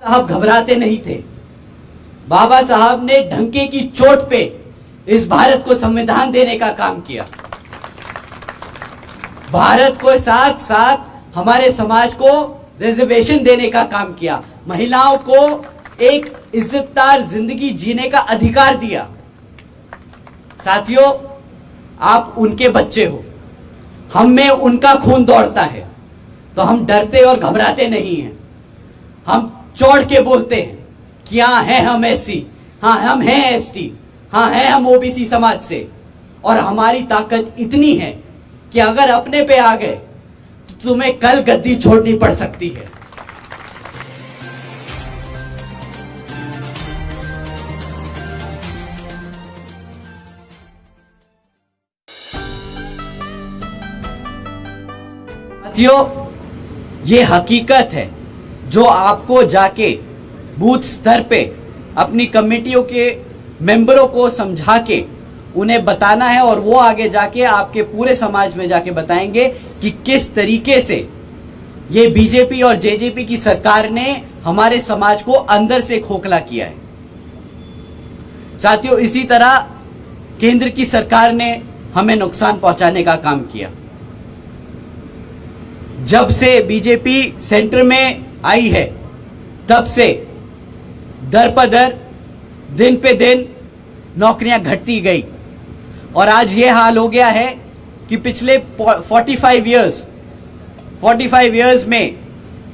साहब घबराते नहीं थे। बाबा साहब ने ढंके की चोट पे इस भारत को संविधान देने का काम किया। भारत को साथ साथ हमारे समाज को रिजर्वेशन देने का काम किया, महिलाओं को एक इज्जतदार जिंदगी जीने का अधिकार दिया। साथियों, आप उनके बच्चे हो, हम में उनका खून दौड़ता है, तो हम डरते और घबराते नहीं हैं। हम चौड़ के बोलते हैं कि हाँ है हम एससी, हाँ हम हैं एसटी, हाँ है हम ओबीसी समाज से, और हमारी ताकत इतनी है कि अगर अपने पे आ गए तो तुम्हें कल गद्दी छोड़नी पड़ सकती है। साथियों, ये हकीकत है जो आपको जाके बूथ स्तर पे अपनी कमेटियों के मेंबरों को समझा के उन्हें बताना है, और वो आगे जाके आपके पूरे समाज में जाके बताएंगे कि किस तरीके से ये बीजेपी और जेजेपी की सरकार ने हमारे समाज को अंदर से खोखला किया है। साथियों, इसी तरह केंद्र की सरकार ने हमें नुकसान पहुंचाने का काम किया। जब से बीजेपी सेंटर में आई है तब से दर पर दिन पे दिन नौकरियां घटती गई, और आज ये हाल हो गया है कि पिछले 45 इयर्स में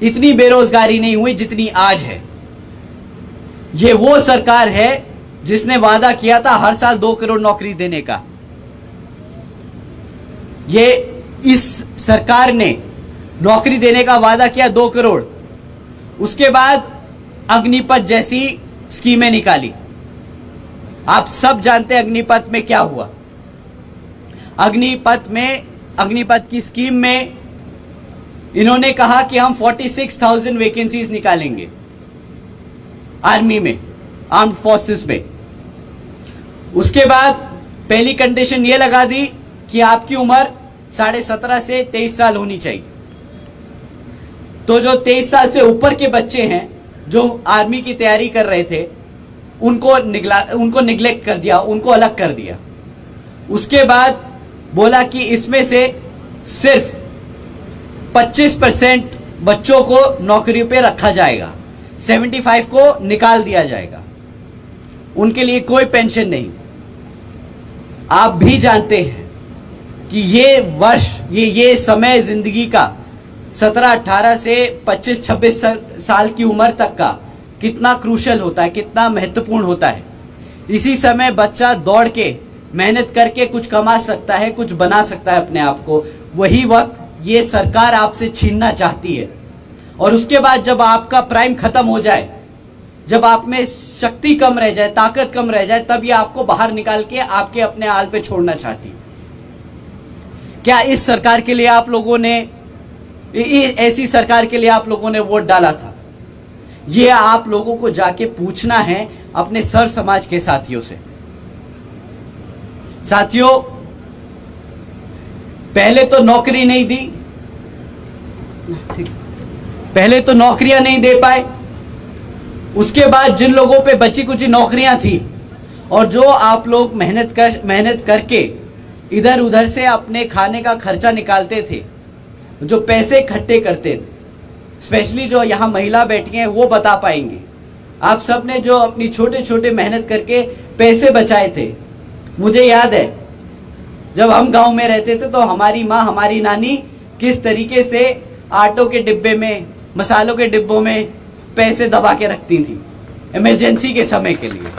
इतनी बेरोजगारी नहीं हुई जितनी आज है। ये वो सरकार है जिसने वादा किया था हर साल 2 करोड़ नौकरी देने का। ये इस सरकार ने नौकरी देने का वादा किया 2 करोड़, उसके बाद अग्निपथ जैसी स्कीमें निकाली। आप सब जानते हैं अग्निपथ में क्या हुआ। अग्निपथ की स्कीम में इन्होंने कहा कि हम 46,000 वैकेंसीज निकालेंगे आर्मी में, आर्म्ड फोर्सेस में। उसके बाद पहली कंडीशन ये लगा दी कि आपकी उम्र 17.5 से 23 साल होनी चाहिए। तो जो 23 साल से ऊपर के बच्चे हैं जो आर्मी की तैयारी कर रहे थे, उनको निगलेक्ट कर दिया, उनको अलग कर दिया। उसके बाद बोला कि इसमें से सिर्फ 25% बच्चों को नौकरी पे रखा जाएगा, 75 को निकाल दिया जाएगा, उनके लिए कोई पेंशन नहीं। आप भी जानते हैं कि ये समय जिंदगी का 17-18 से 25-26 साल की उम्र तक का कितना क्रूशल होता है, कितना महत्वपूर्ण होता है। इसी समय बच्चा दौड़ के मेहनत करके कुछ कमा सकता है, कुछ बना सकता है अपने आप को। वही वक्त ये सरकार आपसे छीनना चाहती है, और उसके बाद जब आपका प्राइम खत्म हो जाए, जब आप में शक्ति कम रह जाए, ताकत कम रह जाए, तब ये आपको बाहर निकाल के आपके अपने हाल पे छोड़ना चाहती है। क्या इस सरकार के लिए आप लोगों ने, ऐसी सरकार के लिए आप लोगों ने वोट डाला था? ये आप लोगों को जाके पूछना है अपने सर समाज के साथियों से। साथियों, पहले तो नौकरी नहीं दी, पहले तो नौकरियां नहीं दे पाए। उसके बाद जिन लोगों पे बची कुची नौकरियां थी, और जो आप लोग मेहनत करके इधर उधर से अपने खाने का खर्चा निकालते थे, जो पैसे इकट्ठे करते थे, स्पेशली जो यहाँ महिला बैठी हैं वो बता पाएंगे। आप सब ने जो अपनी छोटे छोटे मेहनत करके पैसे बचाए थे, मुझे याद है जब हम गांव में रहते थे तो हमारी माँ, हमारी नानी किस तरीके से आटों के डिब्बे में, मसालों के डिब्बों में पैसे दबा के रखती थी इमरजेंसी के समय के लिए।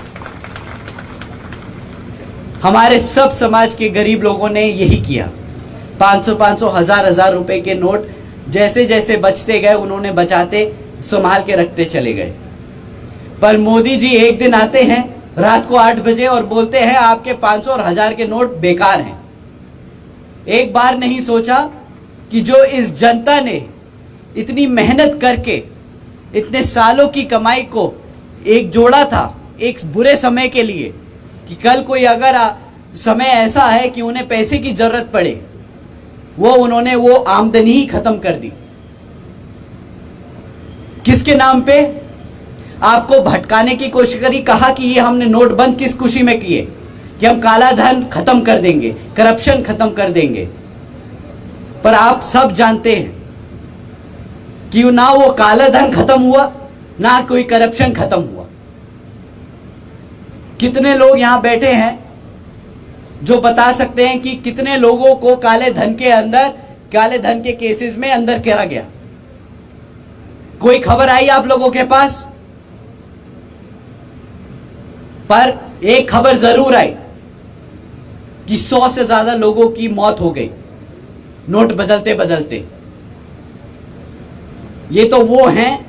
हमारे सब समाज के गरीब लोगों ने यही किया। 500-500, 1000-1000 रुपए के नोट जैसे जैसे बचते गए, उन्होंने बचाते संभाल के रखते चले गए। पर मोदी जी एक दिन आते हैं रात को 8 बजे और बोलते हैं आपके 500 और 1000 के नोट बेकार हैं। एक बार नहीं सोचा कि जो इस जनता ने इतनी मेहनत करके इतने सालों की कमाई को एक जोड़ा था एक बुरे समय के लिए, कि कल कोई अगर समय ऐसा है कि उन्हें पैसे की जरूरत पड़े, उन्होंने वो आमदनी ही खत्म कर दी। किसके नाम पे? आपको भटकाने की कोशिश करी, कहा कि ये हमने नोट बंद किस खुशी में किए कि हम काला धन खत्म कर देंगे, करप्शन खत्म कर देंगे। पर आप सब जानते हैं कि ना वो काला धन खत्म हुआ, ना कोई करप्शन खत्म हुआ। कितने लोग यहां बैठे हैं जो बता सकते हैं कि कितने लोगों को काले धन के अंदर, काले धन के केसेस में अंदर करा गया? कोई खबर आई आप लोगों के पास? पर एक खबर जरूर आई कि 100 से ज्यादा लोगों की मौत हो गई नोट बदलते बदलते। ये तो वो हैं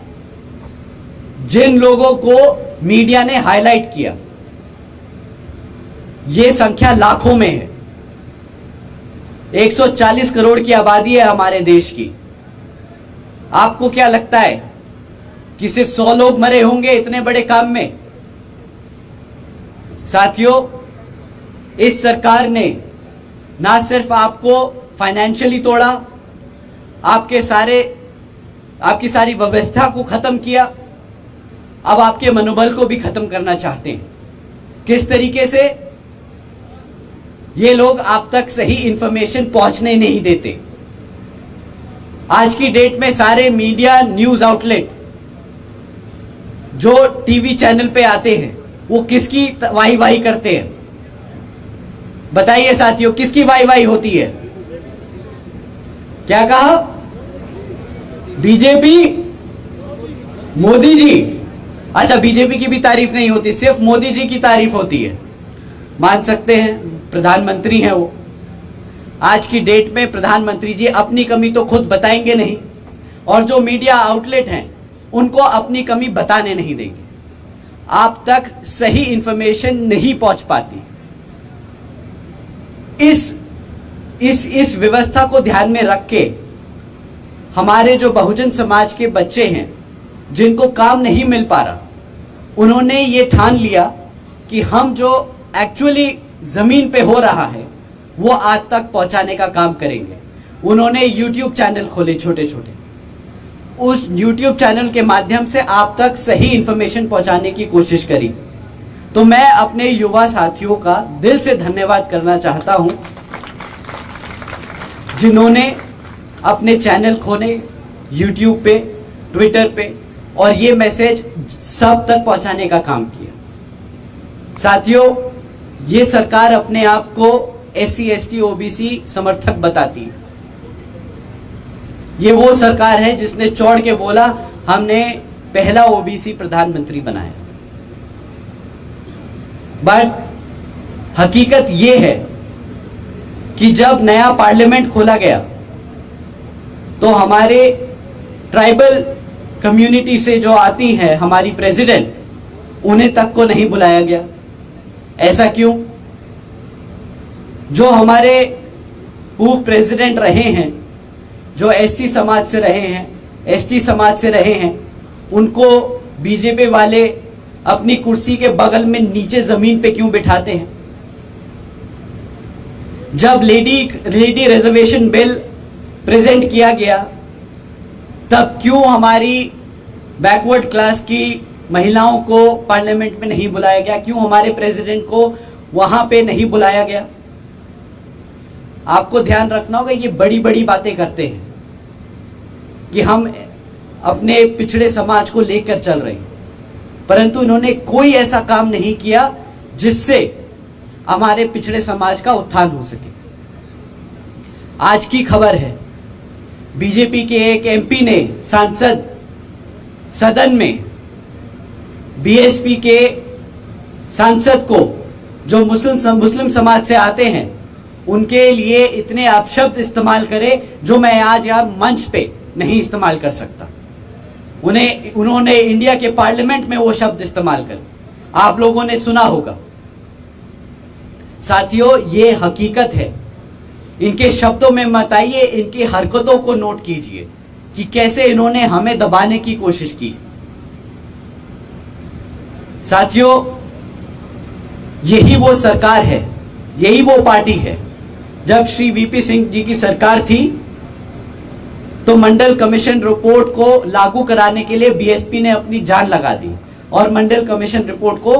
जिन लोगों को मीडिया ने हाईलाइट किया। ये संख्या लाखों में है। 140 करोड़ की आबादी है हमारे देश की। आपको क्या लगता है कि सिर्फ 100 लोग मरे होंगे इतने बड़े काम में? साथियों, इस सरकार ने ना सिर्फ आपको फाइनेंशियली तोड़ा, आपकी सारी व्यवस्था को खत्म किया, अब आपके मनोबल को भी खत्म करना चाहते हैं। किस तरीके से? ये लोग आप तक सही इंफॉर्मेशन पहुंचने नहीं देते। आज की डेट में सारे मीडिया न्यूज आउटलेट जो टीवी चैनल पे आते हैं वो किसकी वाही वाही करते हैं? बताइए साथियों, किसकी वाही वाही होती है? क्या कहा? बीजेपी, मोदी जी। अच्छा, बीजेपी की भी तारीफ नहीं होती, सिर्फ मोदी जी की तारीफ होती है। मान सकते हैं, प्रधानमंत्री हैं वो। आज की डेट में प्रधानमंत्री जी अपनी कमी तो खुद बताएंगे नहीं, और जो मीडिया आउटलेट हैं उनको अपनी कमी बताने नहीं देंगे। आप तक सही इंफॉर्मेशन नहीं पहुंच पाती। इस व्यवस्था को ध्यान में रख के हमारे जो बहुजन समाज के बच्चे हैं जिनको काम नहीं मिल पा रहा, उन्होंने ये ठान लिया कि हम जो एक्चुअली जमीन पे हो रहा है वो आज तक पहुंचाने का काम करेंगे। उन्होंने यूट्यूब चैनल खोले छोटे छोटे, उस यूट्यूब चैनल के माध्यम से आप तक सही इंफॉर्मेशन पहुंचाने की कोशिश करी। तो मैं अपने युवा साथियों का दिल से धन्यवाद करना चाहता हूं जिन्होंने अपने चैनल खोले यूट्यूब पे, ट्विटर पे, और ये मैसेज सब तक पहुंचाने का काम किया। साथियों, ये सरकार अपने आप को SC ST OBC समर्थक बताती है। ये वो सरकार है जिसने चौड़ के बोला हमने पहला OBC प्रधानमंत्री बनाया। बट हकीकत ये है कि जब नया पार्लियामेंट खोला गया तो हमारे ट्राइबल कम्युनिटी से जो आती है हमारी प्रेसिडेंट, उन्हें तक को नहीं बुलाया गया। ऐसा क्यों? जो हमारे पूर्व प्रेसिडेंट रहे हैं, जो SC समाज से रहे हैं, ST समाज से रहे हैं, उनको बीजेपी वाले अपनी कुर्सी के बगल में नीचे जमीन पे क्यों बिठाते हैं? जब लेडी रिजर्वेशन बिल प्रेजेंट किया गया तब क्यों हमारी बैकवर्ड क्लास की महिलाओं को पार्लियामेंट में नहीं बुलाया गया? क्यों हमारे प्रेसिडेंट को वहां पे नहीं बुलाया गया? आपको ध्यान रखना होगा, ये बड़ी बड़ी बातें करते हैं कि हम अपने पिछड़े समाज को लेकर चल रहे हैं, परंतु इन्होंने कोई ऐसा काम नहीं किया जिससे हमारे पिछड़े समाज का उत्थान हो सके। आज की खबर है, बीजेपी के एक MP ने सांसद सदन में BSP के सांसद को, जो मुस्लिम समाज से आते हैं, उनके लिए इतने अपशब्द इस्तेमाल करे जो मैं आज यहाँ मंच पे नहीं इस्तेमाल कर सकता। उन्होंने इंडिया के पार्लियामेंट में वो शब्द इस्तेमाल कर, आप लोगों ने सुना होगा। साथियों, ये हकीकत है। इनके शब्दों में मत आइए, इनकी हरकतों को नोट कीजिए कि कैसे इन्होंने हमें दबाने की कोशिश की। साथियों, यही वो सरकार है, यही वो पार्टी है। जब श्री VP सिंह जी की सरकार थी तो मंडल कमीशन रिपोर्ट को लागू कराने के लिए BSP ने अपनी जान लगा दी। और मंडल कमीशन रिपोर्ट को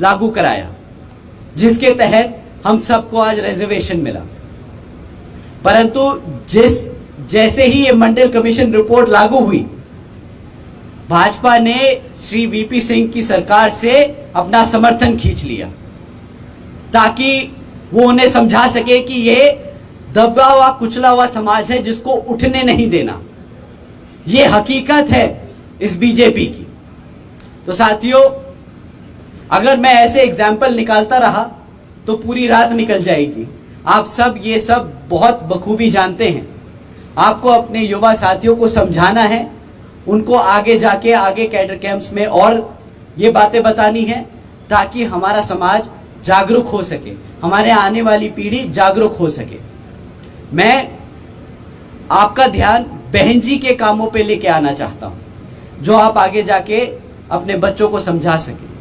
लागू कराया, जिसके तहत हम सबको आज रिजर्वेशन मिला। परंतु जैसे ही ये मंडल कमीशन रिपोर्ट लागू हुई, भाजपा ने श्री वीपी सिंह की सरकार से अपना समर्थन खींच लिया, ताकि वो उन्हें समझा सके कि ये दबा हुआ कुचला हुआ समाज है जिसको उठने नहीं देना। ये हकीकत है इस बीजेपी की। तो साथियों, अगर मैं ऐसे एग्जाम्पल निकालता रहा तो पूरी रात निकल जाएगी। आप सब ये सब बहुत बखूबी जानते हैं। आपको अपने युवा साथियों को समझाना है, उनको आगे जाके आगे कैडर कैंप्स में और ये बातें बतानी है, ताकि हमारा समाज जागरूक हो सके, हमारे आने वाली पीढ़ी जागरूक हो सके। मैं आपका ध्यान बहन जी के कामों पे लेके आना चाहता हूं, जो आप आगे जाके अपने बच्चों को समझा सके।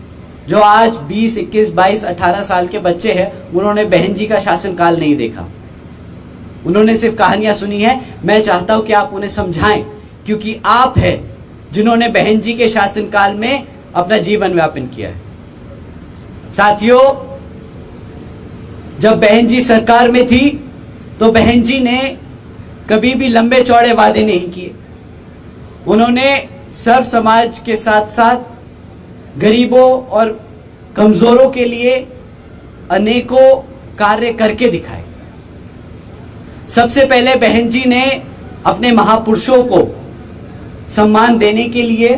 जो आज 20, 21, 22, 18 साल के बच्चे हैं, उन्होंने बहन जी का शासनकाल नहीं देखा, उन्होंने सिर्फ कहानियां सुनी है। मैं चाहता हूं कि आप उन्हें समझाएं, क्योंकि आप हैं जिन्होंने बहन जी के शासनकाल में अपना जीवन व्यापन किया है। साथियों, जब बहन जी सरकार में थी तो बहन जी ने कभी भी लंबे चौड़े वादे नहीं किए। उन्होंने सर्व समाज के साथ साथ गरीबों और कमजोरों के लिए अनेकों कार्य करके दिखाए। सबसे पहले बहन जी ने अपने महापुरुषों को सम्मान देने के लिए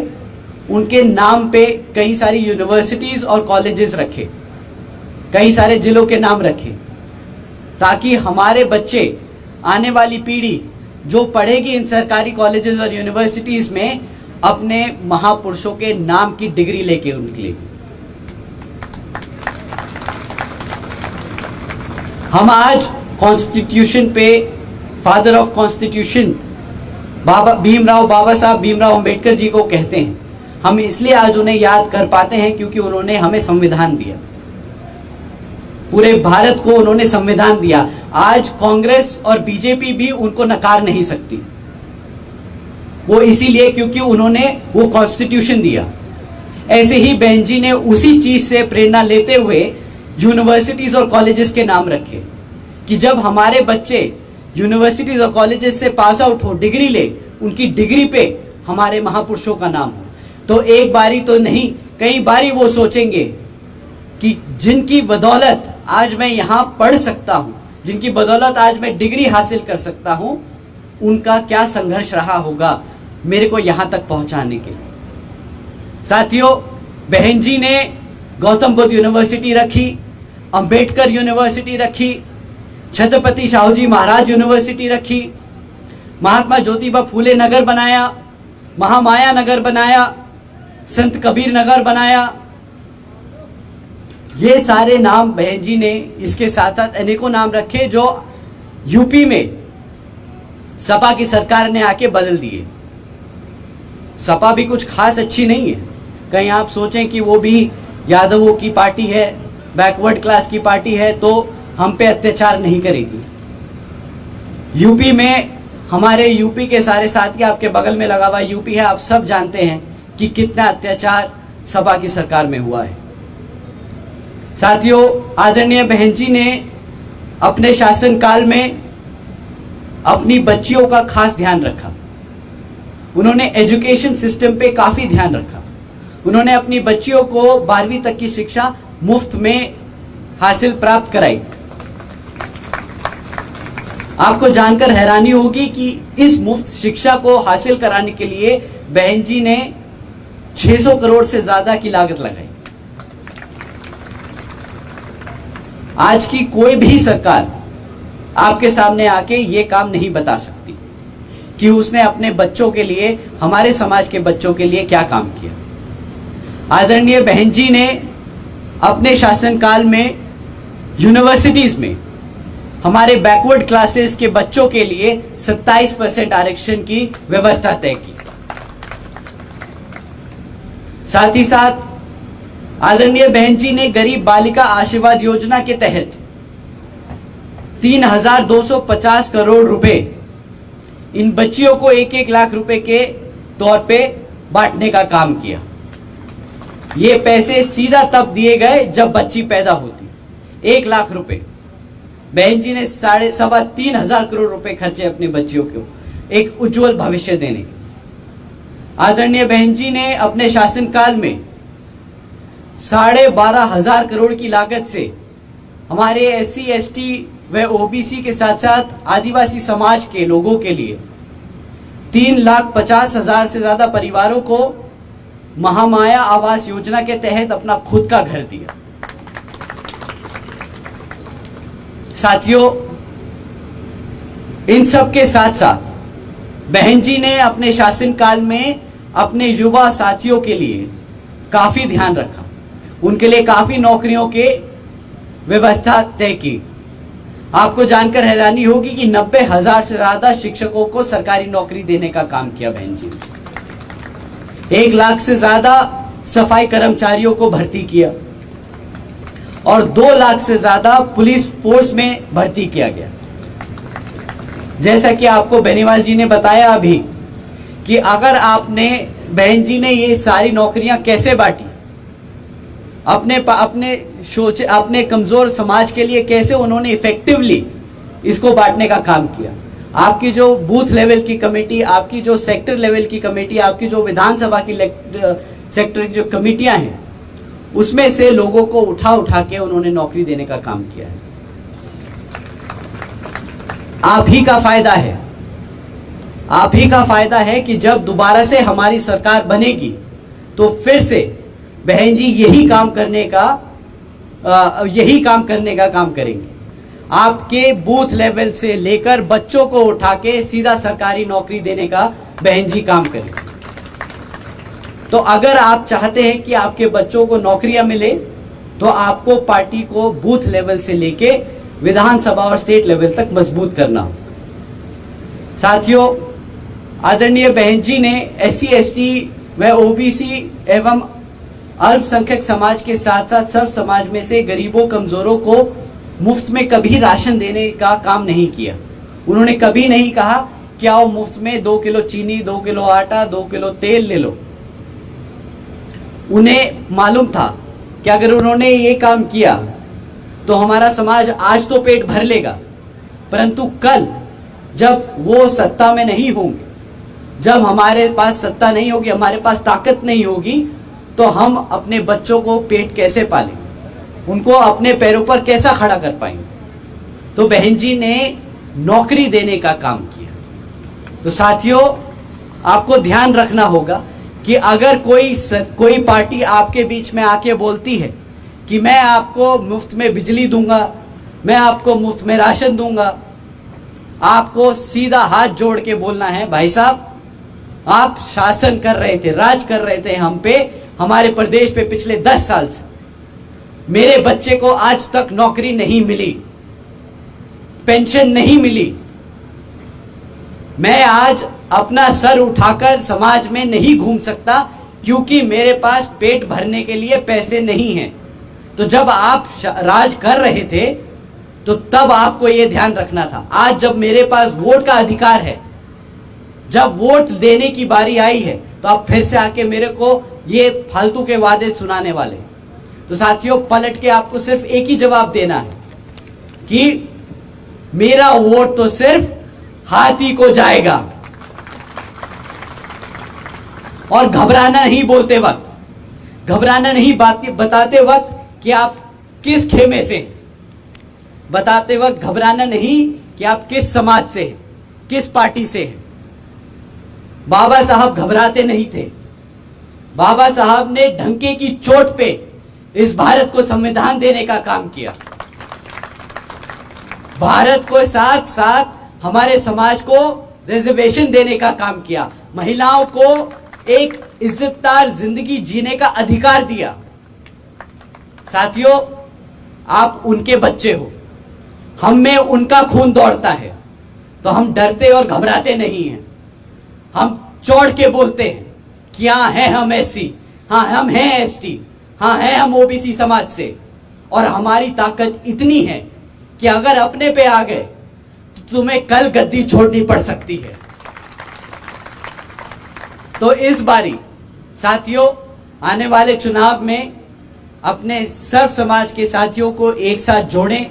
उनके नाम पे कई सारी यूनिवर्सिटीज और कॉलेजेस रखे, कई सारे जिलों के नाम रखे, ताकि हमारे बच्चे, आने वाली पीढ़ी जो पढ़ेगी इन सरकारी कॉलेजेस और यूनिवर्सिटीज में, अपने महापुरुषों के नाम की डिग्री लेके निकलेगी। हम आज कॉन्स्टिट्यूशन पे फादर ऑफ कॉन्स्टिट्यूशन बाबा साहब भीमराव अंबेडकर जी को कहते हैं। हम इसलिए आज उन्हें याद कर पाते हैं क्योंकि उन्होंने हमें संविधान दिया, पूरे भारत को उन्होंने संविधान दिया। आज कांग्रेस और बीजेपी भी उनको नकार नहीं सकती, वो इसीलिए क्योंकि उन्होंने वो कॉन्स्टिट्यूशन दिया। ऐसे ही बहन जी ने उसी चीज से प्रेरणा लेते हुए यूनिवर्सिटीज और कॉलेजेस के नाम रखे, कि जब हमारे बच्चे यूनिवर्सिटीज और कॉलेजेस से पास आउट हो, डिग्री ले, उनकी डिग्री पे हमारे महापुरुषों का नाम हो, तो एक बारी तो नहीं, कई बारी वो सोचेंगे कि जिनकी बदौलत आज मैं यहां पढ़ सकता हूं, जिनकी बदौलत आज मैं डिग्री हासिल कर सकता हूं, उनका क्या संघर्ष रहा होगा मेरे को यहां तक पहुंचाने के लिए। साथियों, बहन जी ने गौतम बुद्ध यूनिवर्सिटी रखी, अंबेडकर यूनिवर्सिटी रखी, छत्रपति शाहूजी महाराज यूनिवर्सिटी रखी, महात्मा ज्योतिबा फूले नगर बनाया, महामाया नगर बनाया, संत कबीर नगर बनाया। ये सारे नाम बहन जी ने, इसके साथ साथ अनेकों नाम रखे जो यूपी में सपा की सरकार ने आके बदल दिए। सपा भी कुछ खास अच्छी नहीं है, कहीं आप सोचें कि वो भी यादवों की पार्टी है, बैकवर्ड क्लास की पार्टी है, तो हम पे अत्याचार नहीं करेगी। यूपी में, हमारे यूपी के सारे साथी, आपके बगल में लगा हुआ यूपी है, आप सब जानते हैं कि कितना अत्याचार सपा की सरकार में हुआ है। साथियों, आदरणीय बहन जी ने अपने शासनकाल में अपनी बच्चियों का खास ध्यान रखा। उन्होंने एजुकेशन सिस्टम पे काफी ध्यान रखा। उन्होंने अपनी बच्चियों को 12वीं तक की शिक्षा मुफ्त में हासिल प्राप्त कराई। आपको जानकर हैरानी होगी कि इस मुफ्त शिक्षा को हासिल कराने के लिए बहन जी ने 600 करोड़ से ज्यादा की लागत लगाई। आज की कोई भी सरकार आपके सामने आके ये काम नहीं बता सकती कि उसने अपने बच्चों के लिए, हमारे समाज के बच्चों के लिए क्या काम किया। आदरणीय बहन जी ने अपने शासनकाल में यूनिवर्सिटीज में हमारे बैकवर्ड क्लासेस के बच्चों के लिए 27% आरक्षण की व्यवस्था तय की। साथ ही साथ आदरणीय बहन जी ने गरीब बालिका आशीर्वाद योजना के तहत 3,250 करोड़ रुपए इन बच्चियों को 1-1 लाख रुपए के तौर पे बांटने का काम किया। ये पैसे सीधा तब दिए गए जब बच्ची पैदा होती। 1 लाख रुपए बहन जी ने 3,500 करोड़ रुपए खर्चे अपनी बच्चियों को एक उज्जवल भविष्य देने के। आदरणीय बहन जी ने अपने शासनकाल में 12,500 करोड़ की लागत से हमारे SC ST व OBC के साथ साथ आदिवासी समाज के लोगों के लिए 3,50,000 से ज्यादा परिवारों को महामाया आवास योजना के तहत अपना खुद का घर दिया। साथियों, इन सब के साथ साथ बहन जी ने अपने शासनकाल में अपने युवा साथियों के लिए काफी ध्यान रखा, उनके लिए काफी नौकरियों के व्यवस्था तय की। आपको जानकर हैरानी होगी कि 90,000 से ज्यादा शिक्षकों को सरकारी नौकरी देने का काम किया बहन जी ने। 1 लाख से ज्यादा सफाई कर्मचारियों को भर्ती किया और 2 लाख से ज्यादा पुलिस फोर्स में भर्ती किया गया। जैसा कि आपको बेनीवाल जी ने बताया अभी कि अगर आपने बहन जी ने ये सारी नौकरियां कैसे बांटी, अपने कमजोर समाज के लिए कैसे उन्होंने इफेक्टिवली इसको बांटने का काम किया। आपकी जो बूथ लेवल की कमेटी, आपकी जो सेक्टर लेवल की कमेटी, आपकी जो विधानसभा की सेक्टर जो कमेटियां हैं, उसमें से लोगों को उठा के उन्होंने नौकरी देने का काम किया है। आप ही का फायदा है, आप ही का फायदा है कि जब दोबारा से हमारी सरकार बनेगी तो फिर से बहन जी यही काम करने का काम करेंगे। आपके बूथ लेवल से लेकर बच्चों को उठा के सीधा सरकारी नौकरी देने का बहन जी काम करेंगे। तो अगर आप चाहते हैं कि आपके बच्चों को नौकरियां मिले तो आपको पार्टी को बूथ लेवल से लेके विधानसभा और स्टेट लेवल तक मजबूत करना। साथियों, आदरणीय बहन जी ने SC ST व OBC एवं अल्पसंख्यक समाज के साथ साथ सर्व समाज में से गरीबों कमजोरों को मुफ्त में कभी राशन देने का काम नहीं किया। उन्होंने कभी नहीं कहा कि आओ मुफ्त में 2 किलो चीनी, 2 किलो आटा, 2 किलो तेल ले लो। उन्हें मालूम था कि अगर उन्होंने ये काम किया तो हमारा समाज आज तो पेट भर लेगा, परंतु कल जब वो सत्ता में नहीं होंगे, जब हमारे पास सत्ता नहीं होगी, हमारे पास ताकत नहीं होगी, तो हम अपने बच्चों को पेट कैसे पालेंगे, उनको अपने पैरों पर कैसा खड़ा कर पाएंगे। तो बहन जी ने नौकरी देने का काम किया। तो साथियों, आपको ध्यान रखना होगा कि अगर कोई पार्टी आपके बीच में आके बोलती है कि मैं आपको मुफ्त में बिजली दूंगा, मैं आपको मुफ्त में राशन दूंगा, आपको सीधा हाथ जोड़ के बोलना है, भाई साहब आप शासन कर रहे थे, राज कर रहे थे हम पे, हमारे प्रदेश पे पिछले 10 साल से। मेरे बच्चे को आज तक नौकरी नहीं मिली, पेंशन नहीं मिली। मैं आज अपना सर उठाकर समाज में नहीं घूम सकता क्योंकि मेरे पास पेट भरने के लिए पैसे नहीं हैं। तो जब आप राज कर रहे थे तो तब आपको यह ध्यान रखना था। आज जब मेरे पास वोट का अधिकार है, जब वोट देने की बारी आई है, तो आप फिर से आके मेरे को ये फालतू के वादे सुनाने वाले। तो साथियों, पलट के आपको सिर्फ एक ही जवाब देना है कि मेरा वोट तो सिर्फ हाथी को जाएगा। और घबराना नहीं, बोलते वक्त घबराना नहीं, बताते वक्त कि आप किस खेमे से, बताते वक्त घबराना नहीं कि आप किस समाज से, किस पार्टी से हैं। बाबा साहब घबराते नहीं थे। बाबा साहब ने ढंके की चोट पे इस भारत को संविधान देने का काम किया। भारत को साथ साथ हमारे समाज को रिजर्वेशन देने का काम किया, महिलाओं को एक इज्जतदार जिंदगी जीने का अधिकार दिया। साथियों, आप उनके बच्चे हो, हम में उनका खून दौड़ता है, तो हम डरते और घबराते नहीं हैं। हम चौड़ के बोलते हैं कि हाँ हैं हम SC, हाँ हम हैं ST, हाँ हैं हम OBC समाज से, और हमारी ताकत इतनी है कि अगर अपने पे आ गए तो तुम्हें कल गद्दी छोड़नी पड़ सकती है। तो इस बारी साथियों, आने वाले चुनाव में अपने सर्व समाज के साथियों को एक साथ जोड़ें,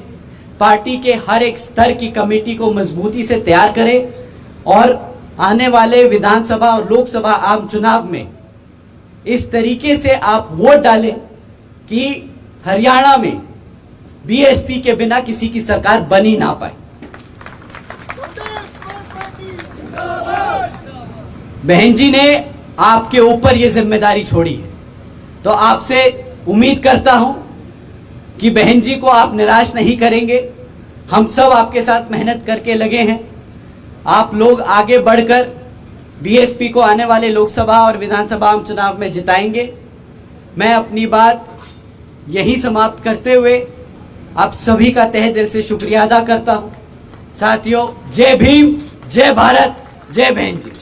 पार्टी के हर एक स्तर की कमेटी को मजबूती से तैयार करें और आने वाले विधानसभा और लोकसभा आम चुनाव में इस तरीके से आप वोट डालें कि हरियाणा में बीएसपी के बिना किसी की सरकार बन ही ना पाए। बहन जी ने आपके ऊपर ये जिम्मेदारी छोड़ी है, तो आपसे उम्मीद करता हूं कि बहन जी को आप निराश नहीं करेंगे। हम सब आपके साथ मेहनत करके लगे हैं। आप लोग आगे बढ़कर बीएसपी को आने वाले लोकसभा और विधानसभा आम चुनाव में जिताएंगे। मैं अपनी बात यही समाप्त करते हुए आप सभी का तहे दिल से शुक्रिया अदा करता हूं। साथियों, जय भीम, जय भारत, जय बहन जी।